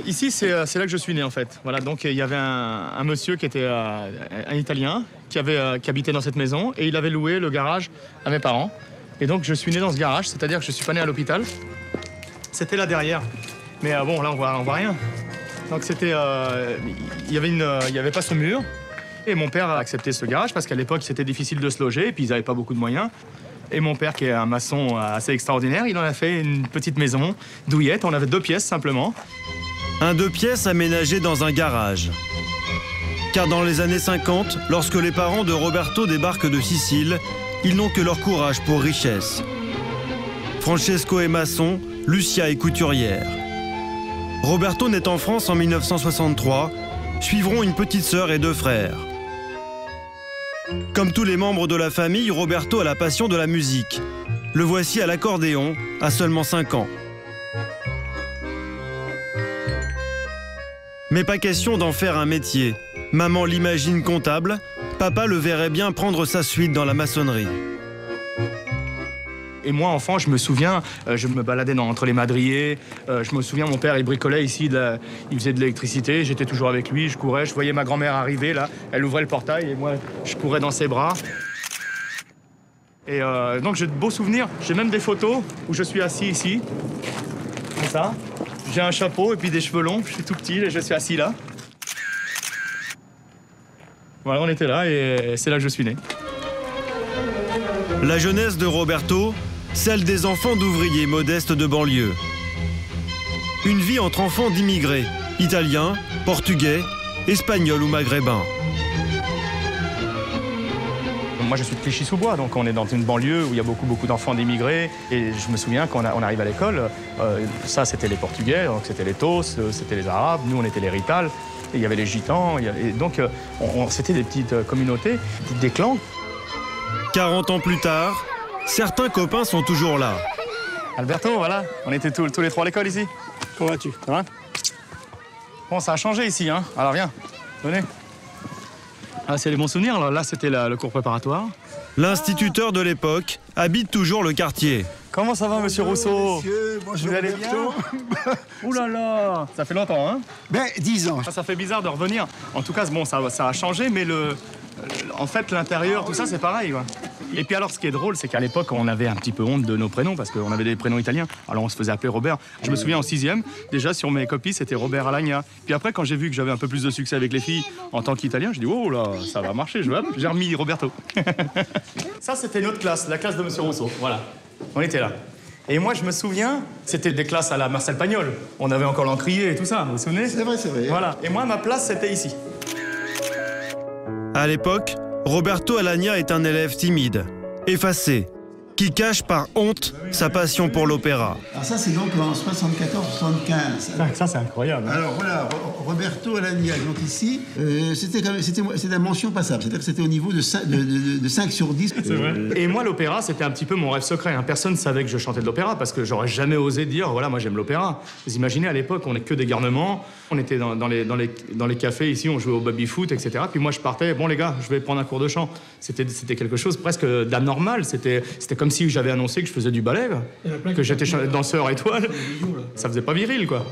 Ici, c'est là que je suis né en fait. Voilà, donc il y avait un monsieur qui était un Italien qui habitait dans cette maison et il avait loué le garage à mes parents. Et donc je suis né dans ce garage, c'est-à-dire que je suis pas né à l'hôpital. C'était là derrière. Mais bon, là on voit rien. Donc c'était, il y avait pas ce mur. Et mon père a accepté ce garage parce qu'à l'époque c'était difficile de se loger et puis ils n'avaient pas beaucoup de moyens. Et mon père, qui est un maçon assez extraordinaire, il en a fait une petite maison douillette. On avait 2 pièces simplement. Un 2 pièces aménagé dans un garage. Car dans les années 50, lorsque les parents de Roberto débarquent de Sicile, ils n'ont que leur courage pour richesse. Francesco est maçon, Lucia est couturière. Roberto naît en France en 1963, suivront une petite sœur et 2 frères. Comme tous les membres de la famille, Roberto a la passion de la musique. Le voici à l'accordéon, à seulement 5 ans. Mais pas question d'en faire un métier. Maman l'imagine comptable, papa le verrait bien prendre sa suite dans la maçonnerie. Et moi, enfant, je me souviens, je me baladais entre les madriers. Je me souviens, mon père, il bricolait ici, il faisait de l'électricité. J'étais toujours avec lui, je courais. Je voyais ma grand-mère arriver, là. Elle ouvrait le portail et moi, je courais dans ses bras. Et donc, j'ai de beaux souvenirs. J'ai même des photos où je suis assis ici, comme ça. J'ai un chapeau et puis des cheveux longs. Je suis tout petit et je suis assis là. Voilà, on était là et c'est là que je suis né. La jeunesse de Roberto, celle des enfants d'ouvriers modestes de banlieue. Une vie entre enfants d'immigrés, italiens, portugais, espagnols ou maghrébins. Moi, je suis de Clichy-sous-Bois, donc on est dans une banlieue où il y a beaucoup d'enfants d'immigrés. Et je me souviens quand on arrive à l'école, ça, c'était les Portugais, donc c'était les Tos, c'était les Arabes, nous, on était les Rital, et il y avait les Gitans. Et donc, c'était des petites communautés, des clans. 40 ans plus tard, certains copains sont toujours là. Alberto, voilà, on était tous les 3 à l'école ici. Comment vas-tu? Ça va? Bon, ça a changé ici, hein. Alors viens, venez. Ah, c'est les bons souvenirs, là c'était le cours préparatoire. L'instituteur de l'époque habite toujours le quartier. Comment ça va, monsieur Rousseau? Monsieur, bonjour. Vous allez bien? Ouh là là, ça fait longtemps, hein? 10 ans. Ça fait bizarre de revenir. En tout cas, bon, ça a changé, mais en fait, l'intérieur, tout ça, c'est pareil, quoi. Et puis alors, ce qui est drôle, c'est qu'à l'époque, on avait un petit peu honte de nos prénoms, parce qu'on avait des prénoms italiens. Alors, on se faisait appeler Robert. Je me souviens, en 6e, déjà, sur mes copies, c'était Robert Alagna. Puis après, quand j'ai vu que j'avais un peu plus de succès avec les filles en tant qu'Italien, j'ai dit, oh là, ça va marcher, j'ai remis Roberto. Ça, c'était notre classe, la classe de monsieur Rousseau, voilà. On était là. Et moi, je me souviens, c'était des classes à la Marcel Pagnol. On avait encore l'encrier et tout ça, vous vous souvenez? C'est vrai, c'est vrai. Voilà. Et moi, ma place, c'était ici. À l'époque, Roberto Alagna est un élève timide, effacé, qui cache par honte sa passion pour l'opéra. Alors ça, c'est donc en 74-75. Ça, c'est incroyable. Alors voilà, Roberto Alagna, donc ici, c'était la mention passable. C'est-à-dire que c'était au niveau de 5 sur 10. C'est vrai. Et moi, l'opéra, c'était un petit peu mon rêve secret. Hein. Personne ne savait que je chantais de l'opéra parce que j'aurais jamais osé dire, voilà, moi j'aime l'opéra. Vous imaginez, à l'époque, on n'est que des garnements. On était dans les cafés ici, on jouait au baby-foot, etc. Puis moi, je partais, bon les gars, je vais prendre un cours de chant. C'était quelque chose presque d'anormal. C'était comme si j'avais annoncé que je faisais du ballet, que j'étais danseur étoile. Ça faisait pas viril, quoi.